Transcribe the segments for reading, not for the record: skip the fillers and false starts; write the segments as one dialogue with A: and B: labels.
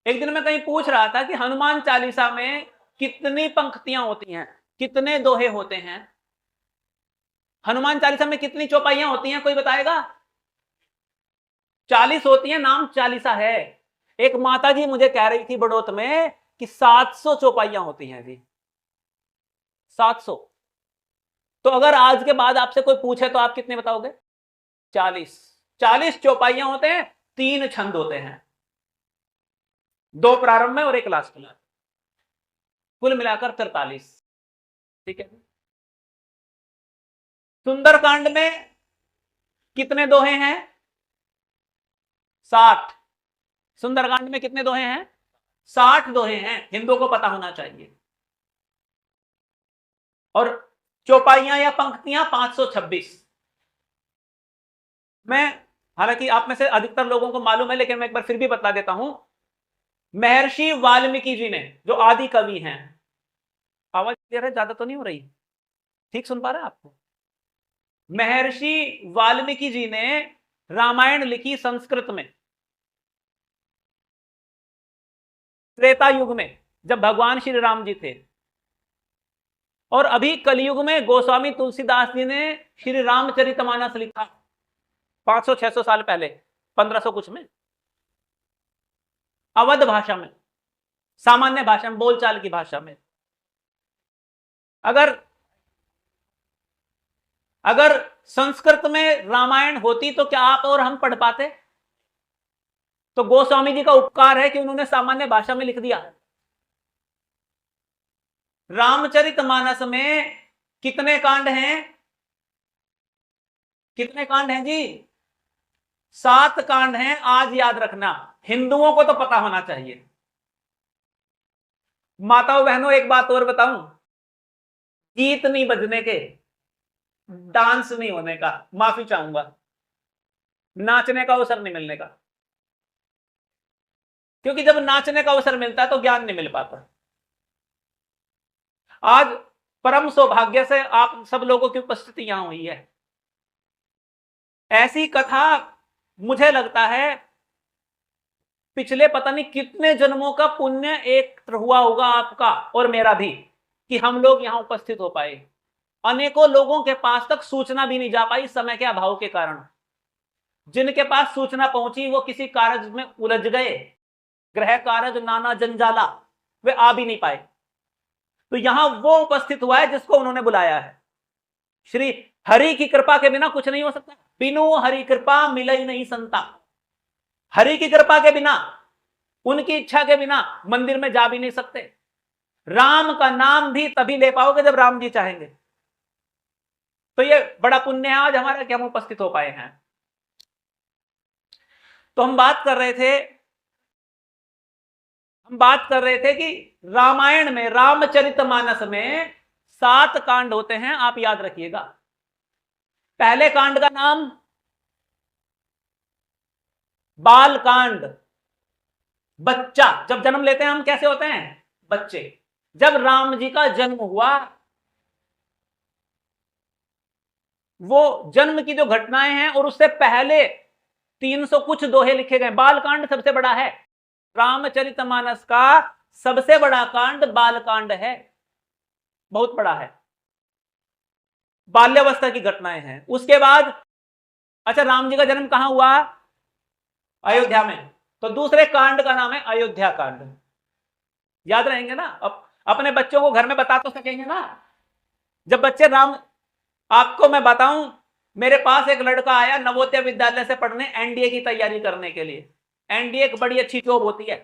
A: एक दिन मैं कहीं पूछ रहा था कि हनुमान चालीसा में कितनी पंक्तियां होती हैं, कितने दोहे होते हैं? हनुमान चालीसा में कितनी चौपाइयां होती हैं, कोई बताएगा? 40 होती हैं, नाम चालीसा है। एक माता जी मुझे कह रही थी बड़ौत में कि 700 चौपाइयां होती हैं जी, 700। तो अगर आज के बाद आपसे कोई पूछे तो आप कितने बताओगे? 40 चौपाइयां होते हैं, 3 छंद होते हैं, 2 प्रारंभ में और 1 लास्ट में, कुल मिलाकर 43। ठीक है। सुंदरकांड में कितने दोहे हैं? 60। सुंदरकांड में कितने दोहे हैं? 60 दोहे हैं, हिंदुओं को पता होना चाहिए। और चौपाइयां या पंक्तियां 526। मैं, हालांकि आप में से अधिकतर लोगों को मालूम है, लेकिन मैं एक बार फिर भी बता देता हूं। महर्षि वाल्मीकि जी ने, जो आदि कवि हैं, आवाज क्लियर है? ज्यादा तो नहीं हो रही? ठीक सुन पा रहे हैं आपको? महर्षि वाल्मीकि जी ने रामायण लिखी संस्कृत में, त्रेता युग में, जब भगवान श्री राम जी थे। और अभी कलयुग में गोस्वामी तुलसीदास जी ने श्री रामचरितमानस लिखा, 500-600 साल पहले, 1500 कुछ में, अवध भाषा में, सामान्य भाषा में, बोलचाल की भाषा में। अगर संस्कृत में रामायण होती तो क्या आप और हम पढ़ पाते? तो गोस्वामी जी का उपकार है कि उन्होंने सामान्य भाषा में लिख दिया। रामचरितमानस में कितने कांड हैं? कितने कांड हैं जी? 7 कांड हैं। आज याद रखना, हिंदुओं को तो पता होना चाहिए। माताओं बहनों, एक बात और बताऊं, गीत नहीं बजने के, डांस नहीं होने का, माफी चाहूंगा, नाचने का अवसर नहीं मिलने का, क्योंकि जब नाचने का अवसर मिलता है तो ज्ञान नहीं मिल पाता। आज परम सौभाग्य से आप सब लोगों की उपस्थिति यहां हुई है। ऐसी कथा मुझे लगता है पिछले पता नहीं कितने जन्मों का पुण्य एक हुआ होगा आपका और मेरा भी, कि हम लोग यहां उपस्थित हो पाए। अनेकों लोगों के पास तक सूचना भी नहीं जा पाई समय के अभाव के कारण। जिनके पास सूचना पहुंची वो किसी कार्य में उलझ गए, ग्रह कार्य नाना जंजाला, वे आ भी नहीं पाए। तो यहां वो उपस्थित हुआ है जिसको उन्होंने बुलाया है। श्री हरि की कृपा के बिना कुछ नहीं हो सकता। बिनु हरि कृपा मिले नहीं संता। हरि की कृपा के बिना, उनकी इच्छा के बिना मंदिर में जा भी नहीं सकते। राम का नाम भी तभी ले पाओगे जब राम जी चाहेंगे। तो ये बड़ा पुण्य है आज हमारा कि हम उपस्थित हो पाए हैं। तो हम बात कर रहे थे कि रामायण में, रामचरितमानस में 7 कांड होते हैं, आप याद रखिएगा। पहले कांड का नाम बाल कांड। बच्चा, जब जन्म लेते हैं हम कैसे होते हैं? बच्चे। जब राम जी का जन्म हुआ, वो जन्म की जो घटनाएं हैं और उससे पहले 300 कुछ दोहे लिखे गए। बालकांड सबसे बड़ा है। रामचरितमानस का सबसे बड़ा कांड बालकांड है, बहुत बड़ा है। बाल्यावस्था की घटनाएं हैं। उसके बाद, अच्छा, राम जी का जन्म कहां हुआ? अयोध्या में। तो दूसरे कांड का नाम है अयोध्या कांड। याद रहेंगे ना? अब अपने बच्चों को घर में बता तो सकेंगे ना? जब बच्चे आपको मैं बताऊं, मेरे पास एक लड़का आया नवोदय विद्यालय से पढ़ने, एनडीए की तैयारी करने के लिए। एनडीए एक बड़ी अच्छी जॉब होती है,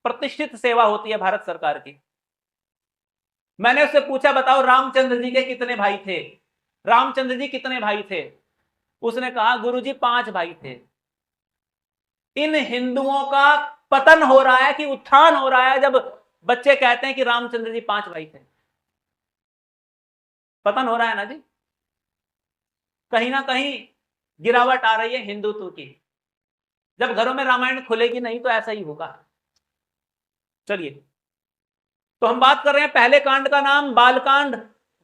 A: प्रतिष्ठित सेवा होती है भारत सरकार की। मैंने उससे पूछा, बताओ रामचंद्र जी के कितने भाई थे? रामचंद्र जी कितने भाई थे? उसने कहा, गुरुजी 5 भाई थे। इन हिंदुओं का पतन हो रहा है कि उत्थान हो रहा है जब बच्चे कहते हैं कि रामचंद्र जी 5 भाई थे। पतन हो रहा है ना जी। कहीं ना कहीं गिरावट आ रही है हिंदुत्व की। जब घरों में रामायण खुलेगी नहीं तो ऐसा ही होगा। चलिए, तो हम बात कर रहे हैं पहले कांड का नाम बालकांड,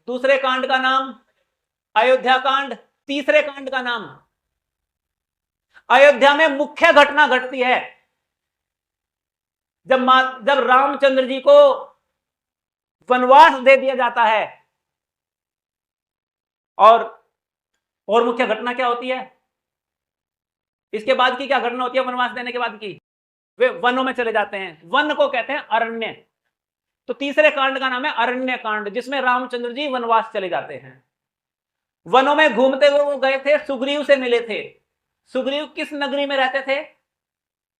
A: दूसरे कांड का नाम अयोध्या कांड, तीसरे कांड का नाम, अयोध्या में मुख्य घटना घटती है जब रामचंद्र जी को वनवास दे दिया जाता है, और मुख्य घटना क्या होती है, इसके बाद की क्या घटना होती है वनवास देने के बाद की, वे वनों में चले जाते हैं। वन को कहते हैं अरण्य। तो तीसरे कांड का नाम है अरण्य कांड, जिसमें रामचंद्र जी वनवास चले जाते हैं। वनों में घूमते हुए वो गए थे, सुग्रीव से मिले थे। सुग्रीव किस नगरी में रहते थे?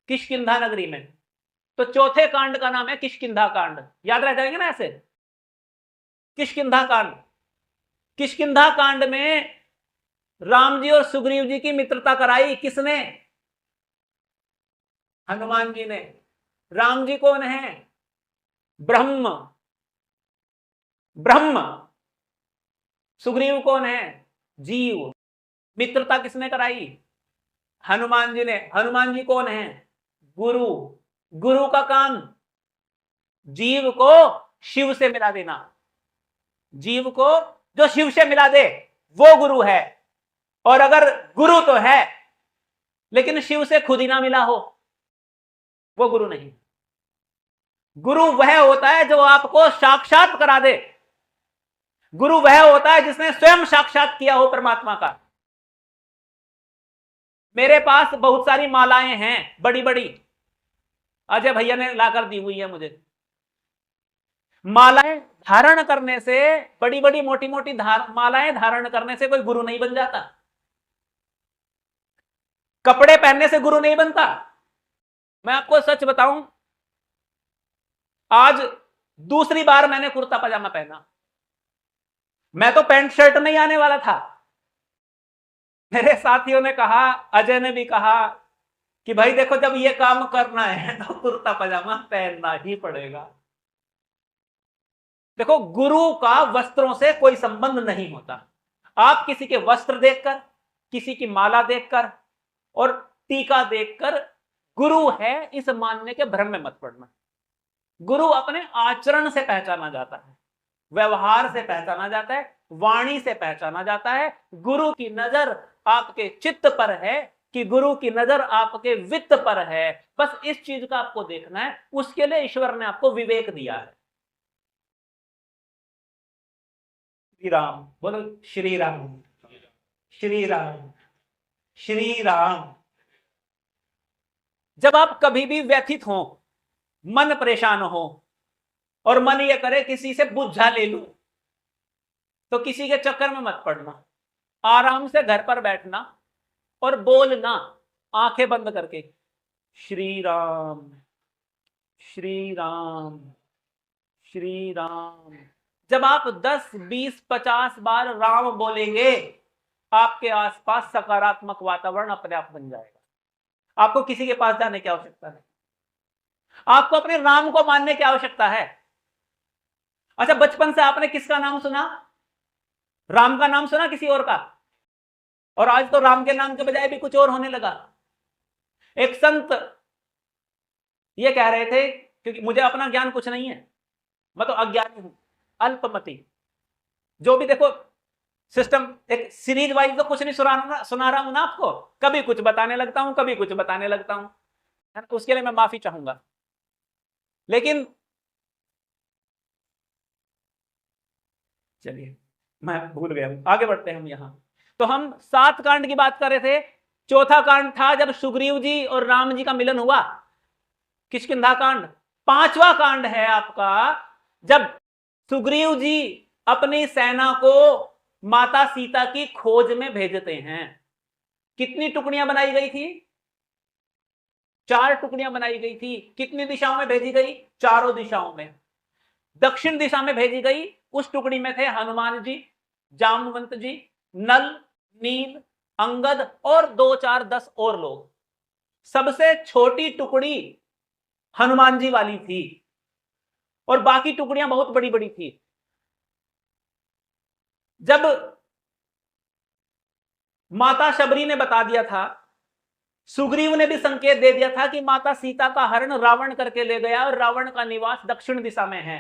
A: किष्किंधा नगरी में। तो चौथे कांड का नाम है किष्किंधा कांड। याद रह जाएंगे ना ऐसे, किष्किंधा कांड। किष्किंधा कांड में राम जी और सुग्रीव जी की मित्रता कराई किसने? हनुमान जी ने। राम जी कौन है? ब्रह्म। ब्रह्म। सुग्रीव कौन है? जीव। मित्रता किसने कराई? हनुमान जी ने। हनुमान जी कौन है? गुरु। गुरु का काम जीव को शिव से मिला देना। जीव को जो शिव से मिला दे वो गुरु है। और अगर गुरु तो है लेकिन शिव से खुद ही ना मिला हो, वो गुरु नहीं। गुरु वह होता है जो आपको साक्षात करा दे। गुरु वह होता है जिसने स्वयं साक्षात किया हो परमात्मा का। मेरे पास बहुत सारी मालाएं हैं, बड़ी बड़ी, अजय भैया ने लाकर दी हुई है मुझे। मालाएं धारण करने से, बड़ी बड़ी मोटी मोटी मालाएं धारण करने से कोई गुरु नहीं बन जाता। कपड़े पहनने से गुरु नहीं बनता। मैं आपको सच बताऊं, आज दूसरी बार मैंने कुर्ता पजामा पहना। मैं तो पैंट शर्ट में ही आने वाला था। मेरे साथियों ने कहा, अजय ने भी कहा कि भाई देखो, जब ये काम करना है तो कुर्ता पजामा पहनना ही पड़ेगा। देखो, गुरु का वस्त्रों से कोई संबंध नहीं होता। आप किसी के वस्त्र देखकर, किसी की माला देखकर और टीका देखकर गुरु है इस मानने के भ्रम में मत पड़ना। गुरु अपने आचरण से पहचाना जाता है, व्यवहार से पहचाना जाता है, वाणी से पहचाना जाता है। गुरु की नजर आपके चित्त पर है कि गुरु की नजर आपके वित्त पर है। बस इस चीज का आपको देखना है। उसके लिए ईश्वर ने आपको विवेक दिया है। श्री राम बोलो, श्री राम, श्री राम, श्री राम। जब आप कभी भी व्यथित हो, मन परेशान हो और मन ये करे किसी से बुझा ले लूं, तो किसी के चक्कर में मत पड़ना। आराम से घर पर बैठना और बोलना, आंखें बंद करके, श्री राम, श्री राम, श्री राम। जब आप 10, 20, 50 बार राम बोलेंगे, आपके आसपास सकारात्मक वातावरण अपने आप बन जाएगा। आपको किसी के पास जाने की आवश्यकता नहीं। आपको अपने राम को मानने की आवश्यकता है। अच्छा, बचपन से आपने किसका नाम सुना? राम का नाम सुना किसी और का? और आज तो राम के नाम के बजाय भी कुछ और होने लगा। एक संत ये कह रहे थे, क्योंकि मुझे अपना ज्ञान कुछ नहीं है, मैं तो अज्ञानी हूं, अल्पमति। जो भी देखो सिस्टम, एक सीरीज वाइज तो कुछ नहीं सुना रहा हूं ना आपको। कभी कुछ बताने लगता हूं, कभी कुछ बताने लगता हूं, है ना? उसके लिए मैं माफी चाहूंगा। लेकिन चलिए, मैं भूल गया हूं, आगे बढ़ते हैं हम। यहां तो हम 7 कांड की बात कर रहे थे। चौथा कांड था जब सुग्रीव जी और राम जी का मिलन हुआ, किष्किंधा कांड। 5वां कांड है आपका जब सुग्रीव जी अपनी सेना को माता सीता की खोज में भेजते हैं। कितनी टुकड़ियां बनाई गई थी? 4 टुकड़ियां बनाई गई थी। कितनी दिशाओं में भेजी गई? चारों दिशाओं में। दक्षिण दिशा में भेजी गई, उस टुकड़ी में थे हनुमान जी, जामवंत जी, नल, नील, अंगद और 2, 4, 10 और लोग। सबसे छोटी टुकड़ी हनुमान जी वाली थी और बाकी टुकड़ियां बहुत बड़ी बड़ी थी। जब माता शबरी ने बता दिया था, सुग्रीव ने भी संकेत दे दिया था कि माता सीता का हरण रावण करके ले गया और रावण का निवास दक्षिण दिशा में है,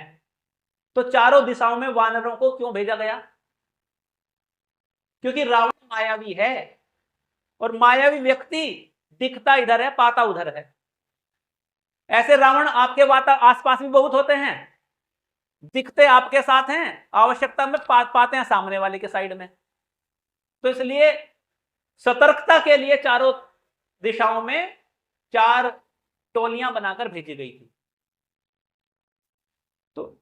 A: तो चारों दिशाओं में वानरों को क्यों भेजा गया? क्योंकि रावण मायावी है और मायावी व्यक्ति दिखता इधर है, पाता उधर है। ऐसे रावण आपके आसपास भी बहुत होते हैं, दिखते आपके साथ हैं, आवश्यकता में पाते हैं सामने वाले के साइड में। तो इसलिए सतर्कता के लिए चारों दिशाओं में 4 टोलियां बनाकर भेजी गई थी। तो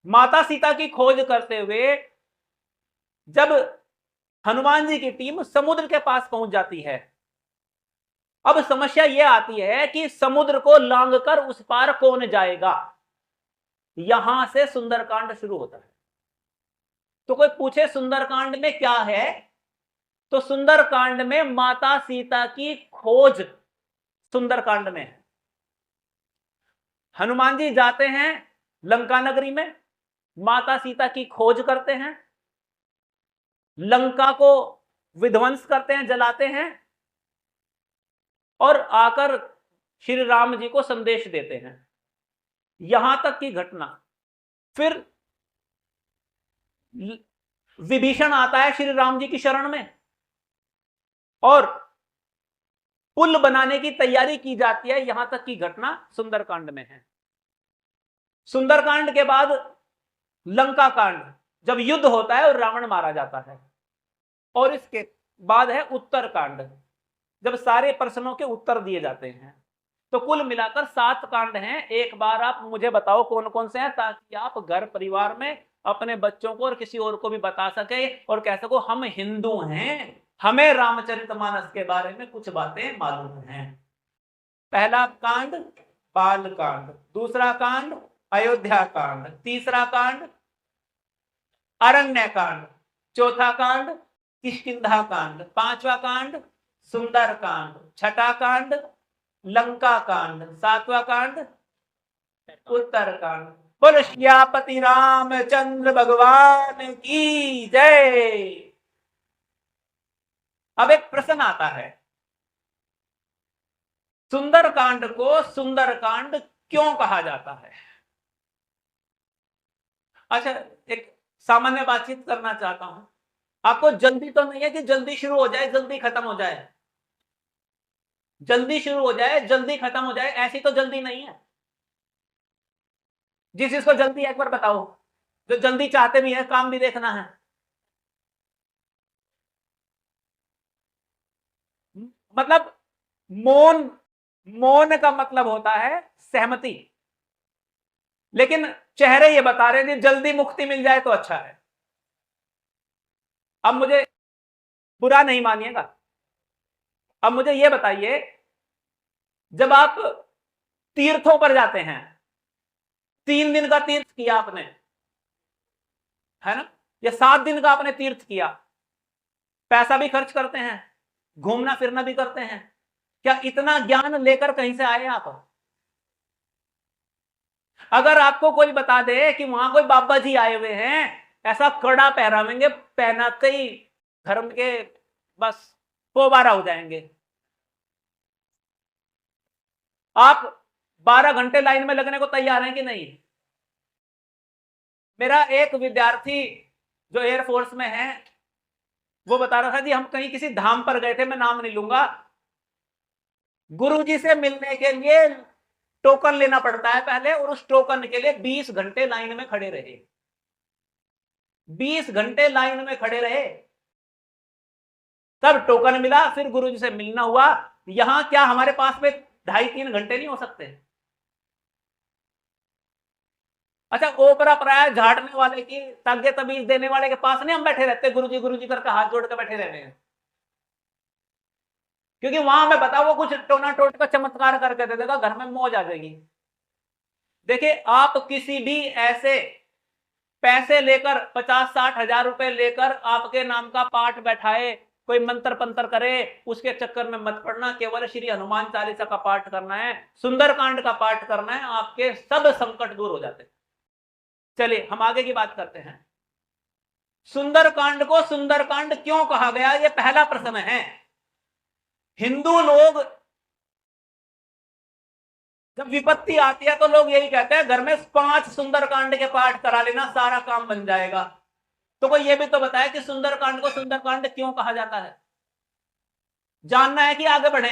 A: माता सीता की खोज करते हुए जब हनुमान जी की टीम समुद्र के पास पहुंच जाती है, अब समस्या यह आती है कि समुद्र को लांघकर उस पार कौन जाएगा। यहां से सुंदरकांड शुरू होता है। तो कोई पूछे सुंदरकांड में क्या है, तो सुंदरकांड में माता सीता की खोज सुंदरकांड में है। हनुमान जी जाते हैं लंका नगरी में, माता सीता की खोज करते हैं, लंका को विध्वंस करते हैं, जलाते हैं, और आकर श्री राम जी को संदेश देते हैं। यहां तक की घटना। फिर विभीषण आता है श्री राम जी की शरण में, और पुल बनाने की तैयारी की जाती है। यहां तक की घटना सुंदरकांड में है। सुंदरकांड के बाद लंका कांड, जब युद्ध होता है और रावण मारा जाता है। और इसके बाद है उत्तरकांड, जब सारे प्रश्नों के उत्तर दिए जाते हैं। तो कुल मिलाकर 7 कांड हैं। एक बार आप मुझे बताओ कौन कौन से हैं, ताकि आप घर परिवार में अपने बच्चों को और किसी और को भी बता सके और कह सको हम हिंदू हैं, हमें रामचरितमानस के बारे में कुछ बातें मालूम हैं। पहला कांड बाल कांड, दूसरा कांड अयोध्या कांड, तीसरा कांड अरण्य कांड, चौथा कांड किष्किंधा कांड, पांचवा कांड सुंदर कांड, छठा कांड लंका कांड, सातवां कांड उत्तर कांड। बोलो सियापति रामचंद्र भगवान की जय। अब एक प्रश्न आता है, सुंदरकांड को सुंदरकांड क्यों कहा जाता है? अच्छा, एक सामान्य बातचीत करना चाहता हूं। आपको जल्दी तो नहीं है कि जल्दी शुरू हो जाए जल्दी खत्म हो जाए, जल्दी शुरू हो जाए जल्दी खत्म हो जाए, ऐसी तो जल्दी नहीं है। जिस जिसको जल्दी है एक बार बताओ, जो जल्दी चाहते भी है, काम भी देखना है। मतलब मौन, मौन का मतलब होता है सहमति, लेकिन चेहरे ये बता रहे हैं जल्दी मुक्ति मिल जाए तो अच्छा है। अब मुझे बुरा नहीं मानिएगा, अब मुझे यह बताइए, जब आप तीर्थों पर जाते हैं, 3 दिन का तीर्थ किया आपने, है ना, या 7 दिन का आपने तीर्थ किया, पैसा भी खर्च करते हैं, घूमना फिरना भी करते हैं, क्या इतना ज्ञान लेकर कहीं से आए आप? अगर आपको कोई बता दे कि वहां कोई बाबा जी आए हुए हैं, ऐसा कड़ा पहरावेंगे, पहनाते ही धर्म के बस पोबारा हो जाएंगे। आप 12 घंटे लाइन में लगने को तैयार हैं कि नहीं? मेरा एक विद्यार्थी जो एयरफोर्स में है, वो बता रहा था जी हम कहीं किसी धाम पर गए थे, मैं नाम नहीं लूंगा, गुरुजी से मिलने के लिए टोकन लेना पड़ता है पहले, और उस टोकन के लिए 20 घंटे लाइन में खड़े रहे, 20 घंटे लाइन में खड़े रहे, तब टोकन मिला, फिर गुरुजी से मिलना हुआ। यहां क्या हमारे पास में 2.5-3 घंटे नहीं हो सकते? अच्छा, ओपरा पराया झाड़ने वाले की, तागे तमीज देने वाले के पास नहीं हम बैठे रहते, गुरुजी गुरुजी करके हाथ जोड़ के बैठे रहते हैं, क्योंकि वहां मैं बताओ वो कुछ टोना टोट का चमत्कार करके दे देगा, घर में मौज आ जाएगी। देखिए, आप किसी भी ऐसे पैसे लेकर 50-60 हजार रुपए लेकर आपके नाम का पाठ बैठाए, कोई मंत्र पंत्र करे, उसके चक्कर में मत पड़ना। केवल श्री हनुमान चालीसा का पाठ करना है, सुंदरकांड का पाठ करना है, आपके सब संकट दूर हो जाते हैं। चलिए हम आगे की बात करते हैं। सुंदरकांड को सुंदरकांड क्यों कहा गया, यह पहला प्रश्न है। हिंदू लोग जब विपत्ति आती है तो लोग यही कहते हैं घर में 5 सुंदरकांड के पाठ करा लेना, सारा काम बन जाएगा। तो कोई ये भी तो बताए कि सुंदरकांड को सुंदरकांड क्यों कहा जाता है? जानना है कि आगे बढ़े?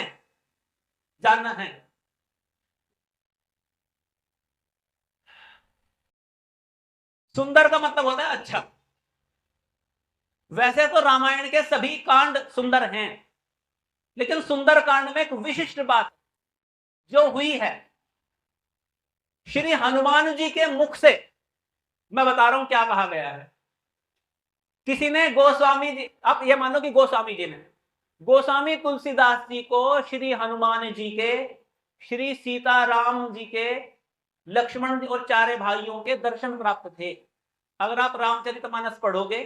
A: जानना है। सुंदर का मतलब होता है अच्छा। वैसे तो रामायण के सभी कांड सुंदर हैं, लेकिन सुंदर कांड में एक विशिष्ट बात जो हुई है, श्री हनुमान जी के मुख से मैं बता रहा हूं क्या कहा गया है। किसी ने गोस्वामी जी, आप ये मानो कि गोस्वामी जी ने, गोस्वामी तुलसीदास जी को श्री हनुमान जी के, श्री सीताराम जी के, लक्ष्मण जी और चारे भाइयों के दर्शन प्राप्त थे। अगर आप रामचरितमानस पढ़ोगे,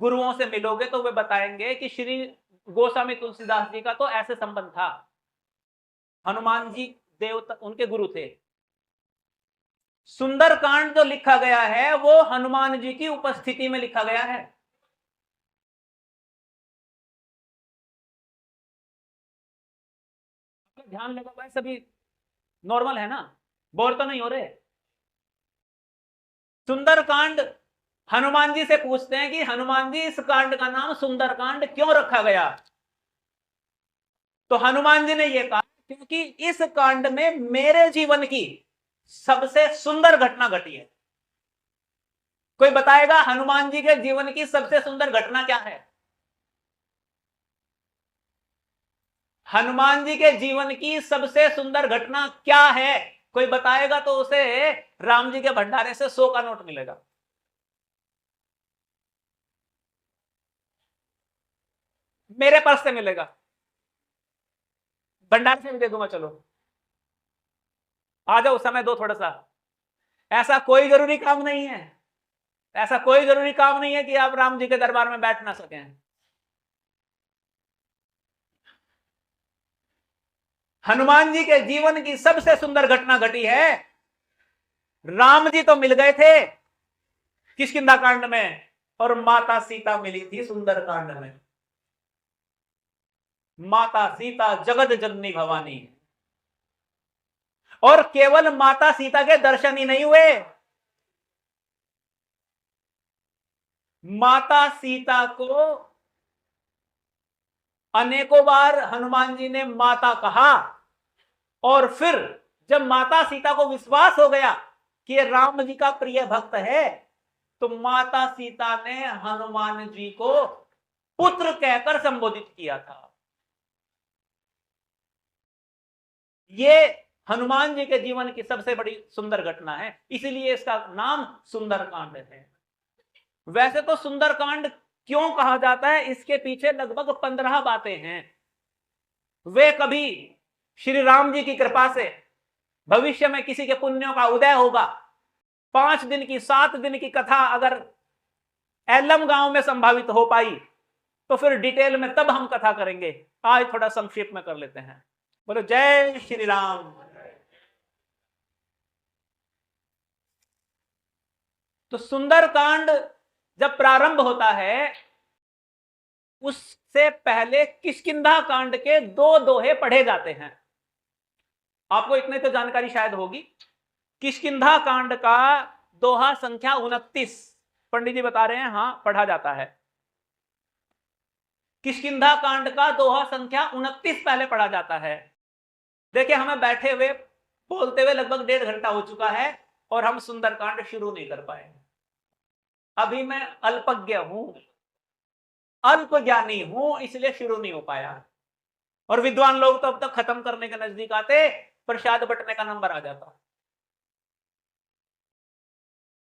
A: गुरुओं से मिलोगे, तो वे बताएंगे कि श्री गोस्वामी तुलसीदास जी का तो ऐसे संबंध था, हनुमान जी देवता उनके गुरु थे। सुंदरकांड जो लिखा गया है वो हनुमान जी की उपस्थिति में लिखा गया है। ध्यान लगा भाई, सभी नॉर्मल है ना, बोर तो नहीं हो रहे। सुंदरकांड, हनुमान जी से पूछते हैं कि हनुमान जी इस कांड का नाम सुंदरकांड क्यों रखा गया? तो हनुमान जी ने यह कहा क्योंकि इस कांड में मेरे जीवन की सबसे सुंदर घटना घटी है। कोई बताएगा हनुमान जी के जीवन की सबसे सुंदर घटना क्या है? हनुमान जी के जीवन की सबसे सुंदर घटना क्या है? कोई बताएगा तो उसे राम जी के भंडारे से 100 का नोट मिलेगा। मेरे पर्स से मिलेगा, भंडार से भी दे दूंगा। चलो आ जाओ, समय दो थोड़ा सा। ऐसा कोई जरूरी काम नहीं है, ऐसा कोई जरूरी काम नहीं है कि आप राम जी के दरबार में बैठ ना सकें। हनुमान जी के जीवन की सबसे सुंदर घटना घटी है। राम जी तो मिल गए थे किष्किंधा कांड में, और माता सीता मिली थी सुंदर कांड में। माता सीता जगत जननी भवानी, और केवल माता सीता के दर्शन ही नहीं हुए, माता सीता को अनेकों बार हनुमान जी ने माता कहा, और फिर जब माता सीता को विश्वास हो गया कि ये राम जी का प्रिय भक्त है, तो माता सीता ने हनुमान जी को पुत्र कहकर संबोधित किया था। ये हनुमान जी के जीवन की सबसे बड़ी सुंदर घटना है, इसलिए इसका नाम सुंदरकांड है। वैसे तो सुंदरकांड क्यों कहा जाता है, इसके पीछे लगभग 15 बातें हैं। वे कभी श्री राम जी की कृपा से भविष्य में किसी के पुण्यों का उदय होगा, 5 दिन की 7 दिन की कथा अगर एलम गांव में संभावित हो पाई तो फिर डिटेल में तब हम कथा करेंगे। आज थोड़ा संक्षेप में कर लेते हैं। बोलो जय श्री राम। तो सुंदरकांड जब प्रारंभ होता है, उससे पहले किष्किंधा कांड के 2 दोहे पढ़े जाते हैं। आपको इतने तो जानकारी शायद होगी। किष्किंधा कांड का दोहा संख्या 29, पंडित जी बता रहे हैं, हां पढ़ा जाता है। किष्किंधा कांड का दोहा संख्या 29 पहले पढ़ा जाता है। देखिए, हमें बैठे हुए बोलते हुए लगभग 1.5 घंटा हो चुका है और हम सुंदरकांड शुरू नहीं कर पाए। अभी मैं अल्पज्ञ हूं, अल्प ज्ञानी हूं, इसलिए शुरू नहीं हो पाया। और विद्वान लोग तो अब तक खत्म करने के नजदीक आते, प्रसाद बंटने का नंबर आ जाता।